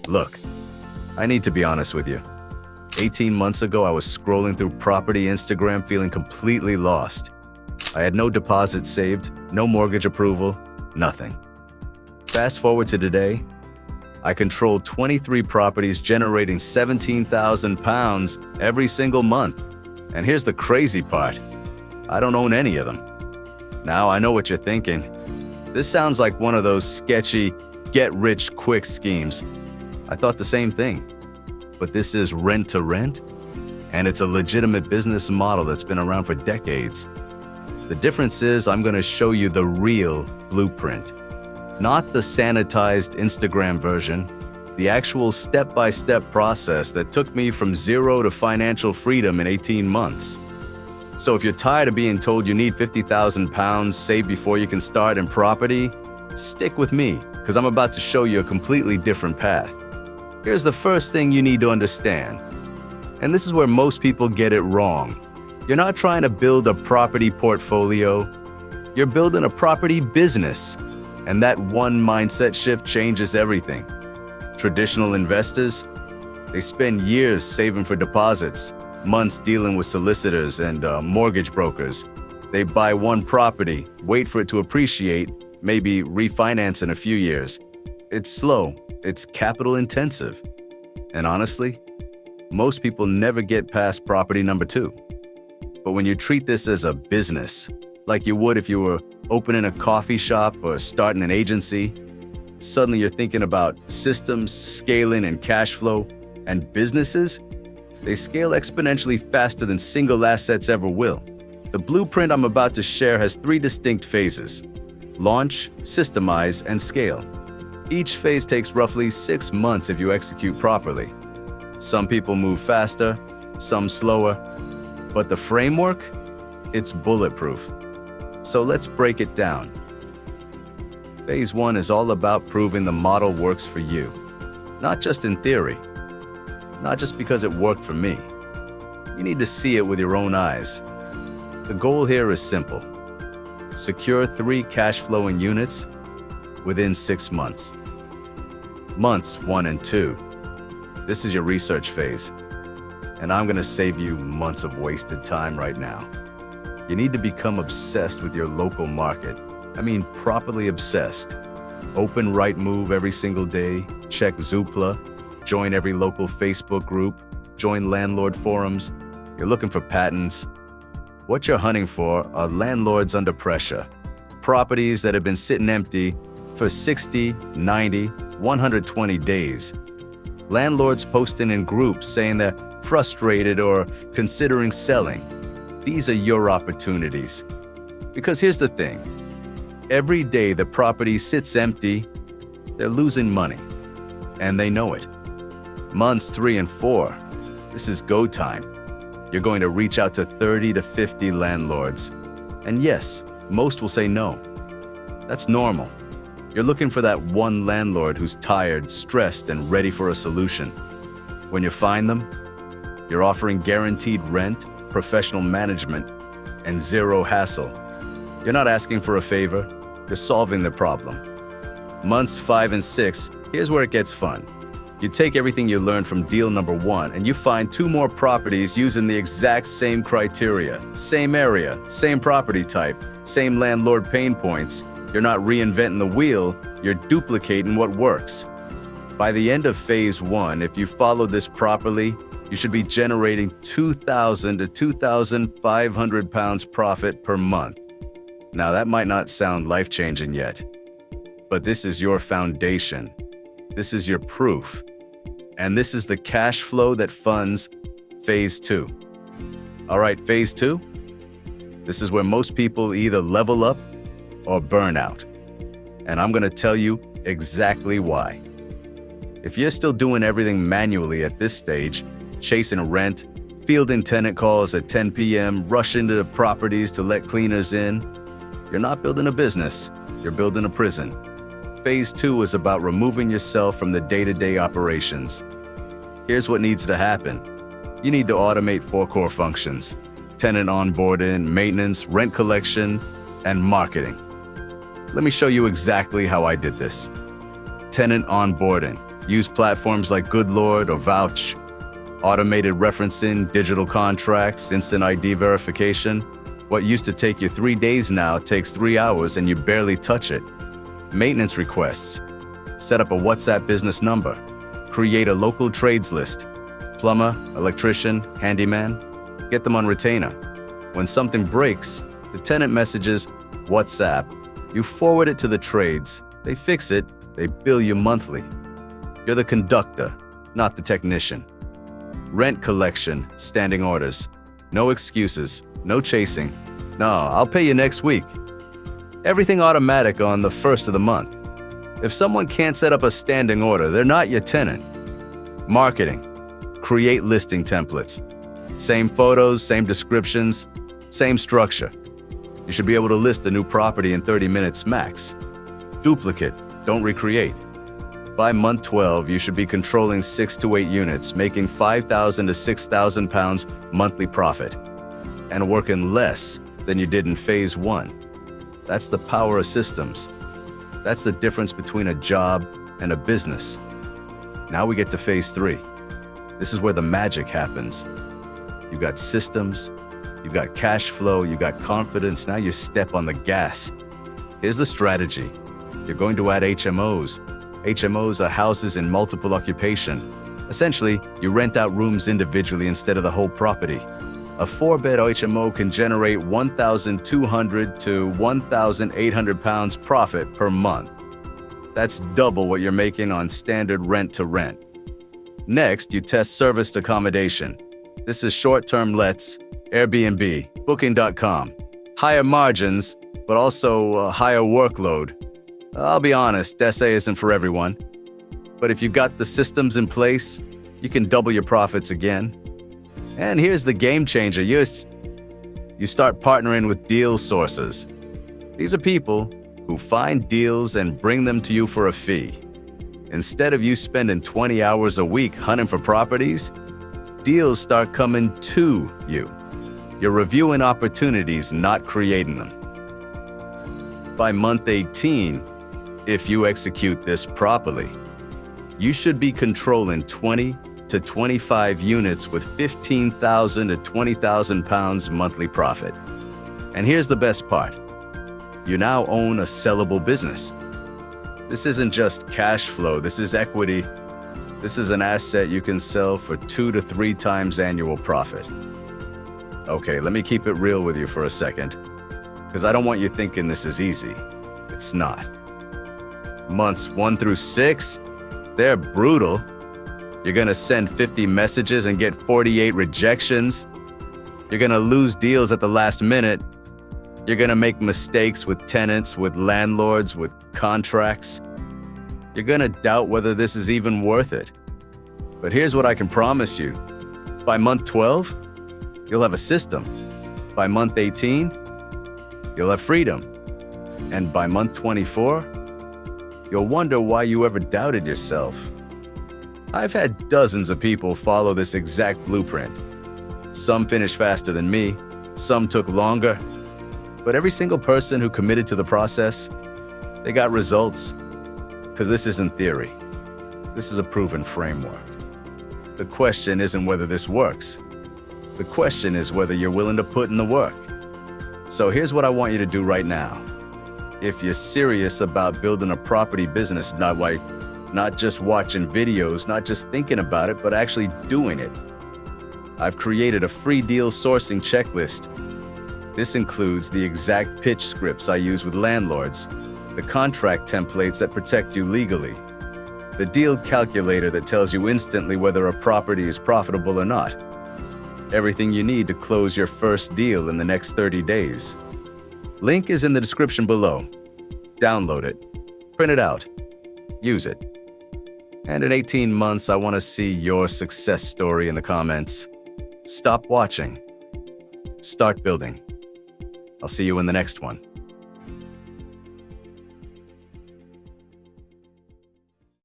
Look, I need to be honest with you. 18 months ago, I was scrolling through property Instagram feeling completely lost. I had no deposit saved, no mortgage approval, nothing. Fast forward to today, I control 23 properties generating £17,000 every single month. And here's the crazy part. I don't own any of them. Now I know what you're thinking. This sounds like one of those sketchy, get-rich-quick schemes. I thought the same thing. But this is rent-to-rent, and it's a legitimate business model that's been around for decades. The difference is I'm going to show you the real blueprint. Not the sanitized Instagram version, the actual step-by-step process that took me from zero to financial freedom in 18 months. So if you're tired of being told you need £50,000 saved before you can start in property, stick with me, because I'm about to show you a completely different path. Here's the first thing you need to understand, and this is where most people get it wrong. You're not trying to build a property portfolio, you're building a property business, and that one mindset shift changes everything. Traditional investors, they spend years saving for deposits, months dealing with solicitors and mortgage brokers. They buy one property, wait for it to appreciate, maybe refinance in a few years. It's slow, it's capital intensive. And honestly, most people never get past property number 2. But when you treat this as a business, like you would if you were opening a coffee shop or starting an agency, suddenly you're thinking about systems, scaling, and cash flow, and businesses, they scale exponentially faster than single assets ever will. The blueprint I'm about to share has 3 distinct phases: launch, systemize, and scale. Each phase takes roughly 6 months if you execute properly. Some people move faster, some slower, but the framework, it's bulletproof. So let's break it down. Phase 1 is all about proving the model works for you, not just in theory, not just because it worked for me. You need to see it with your own eyes. The goal here is simple. Secure 3 cash-flowing units within 6 months. Months 1 and 2. This is your research phase, and I'm going to save you months of wasted time right now. You need to become obsessed with your local market. I mean, properly obsessed. Open Rightmove every single day, check Zoopla, join every local Facebook group, join landlord forums. You're looking for patterns. What you're hunting for are landlords under pressure, properties that have been sitting empty for 60, 90, 120 days. Landlords posting in groups saying they're frustrated or considering selling. These are your opportunities. Because here's the thing. Every day the property sits empty, they're losing money. And they know it. Months 3 and 4, this is go time. You're going to reach out to 30 to 50 landlords. And yes, most will say no. That's normal. You're looking for that one landlord who's tired, stressed, and ready for a solution. When you find them, you're offering guaranteed rent, professional management, and zero hassle. You're not asking for a favor, you're solving the problem. Months 5 and 6, here's where it gets fun. You take everything you learned from deal number 1 and you find 2 more properties using the exact same criteria, same area, same property type, same landlord pain points. You're not reinventing the wheel, you're duplicating what works. By the end of phase 1, if you follow this properly, you should be generating £2,000 to £2,500 profit per month. Now that might not sound life-changing yet, but this is your foundation. This is your proof. And this is the cash flow that funds phase 2. All right, phase 2? This is where most people either level up or burn out. And I'm going to tell you exactly why. If you're still doing everything manually at this stage, chasing rent, fielding tenant calls at 10 p.m., rushing to the properties to let cleaners in, you're not building a business, you're building a prison. Phase 2 is about removing yourself from the day-to-day operations. Here's what needs to happen. You need to automate 4 core functions: tenant onboarding, maintenance, rent collection, and marketing. Let me show you exactly how I did this. Tenant onboarding. Use platforms like Goodlord or Vouch. Automated referencing, digital contracts, instant ID verification. What used to take you 3 days now takes 3 hours and you barely touch it. Maintenance requests. Set up a WhatsApp business number. Create a local trades list. Plumber, electrician, handyman. Get them on retainer. When something breaks, the tenant messages WhatsApp. You forward it to the trades. They fix it. They bill you monthly. You're the conductor, not the technician. Rent collection, standing orders. No excuses, no chasing. No, I'll pay you next week. Everything automatic on the first of the month. If someone can't set up a standing order, they're not your tenant. Marketing. Create listing templates. Same photos, same descriptions, same structure. You should be able to list a new property in 30 minutes max. Duplicate, don't recreate. By month 12, you should be controlling 6 to 8 units, making £5,000 to £6,000 monthly profit, and working less than you did in phase 1. That's the power of systems. That's the difference between a job and a business. Now we get to phase 3. This is where the magic happens. You've got systems, you've got cash flow, you've got confidence, now you step on the gas. Here's the strategy. You're going to add HMOs. HMOs are houses in multiple occupation. Essentially, you rent out rooms individually instead of the whole property. A 4-bed HMO can generate £1,200 to £1,800 profit per month. That's double what you're making on standard rent-to-rent. Next, you test serviced accommodation. This is short-term lets, Airbnb, Booking.com. Higher margins, but also a higher workload. I'll be honest, SA isn't for everyone. But if you got the systems in place, you can double your profits again. And here's the game changer. You start partnering with deal sources. These are people who find deals and bring them to you for a fee. Instead of you spending 20 hours a week hunting for properties, deals start coming to you. You're reviewing opportunities, not creating them. By month 18, if you execute this properly, you should be controlling 20 to 25 units with £15,000 to £20,000 monthly profit. And here's the best part. You now own a sellable business. This isn't just cash flow, this is equity. This is an asset you can sell for 2 to 3 times annual profit. Okay, let me keep it real with you for a second, because I don't want you thinking this is easy. It's not. Months 1 through 6, they're brutal. You're gonna send 50 messages and get 48 rejections. You're gonna lose deals at the last minute. You're gonna make mistakes with tenants, with landlords, with contracts. You're gonna doubt whether this is even worth it. But here's what I can promise you. By month 12, you'll have a system. By month 18, you'll have freedom. And by month 24, you'll wonder why you ever doubted yourself. I've had dozens of people follow this exact blueprint. Some finished faster than me, some took longer, but every single person who committed to the process, they got results. Because this isn't theory. This is a proven framework. The question isn't whether this works. The question is whether you're willing to put in the work. So here's what I want you to do right now. If you're serious about building a property business, not just watching videos, not just thinking about it, but actually doing it, I've created a free deal sourcing checklist. This includes the exact pitch scripts I use with landlords, the contract templates that protect you legally, the deal calculator that tells you instantly whether a property is profitable or not, everything you need to close your first deal in the next 30 days. Link is in the description below. Download it, print it out, use it. And in 18 months, I want to see your success story in the comments. Stop watching. Start building. I'll see you in the next one.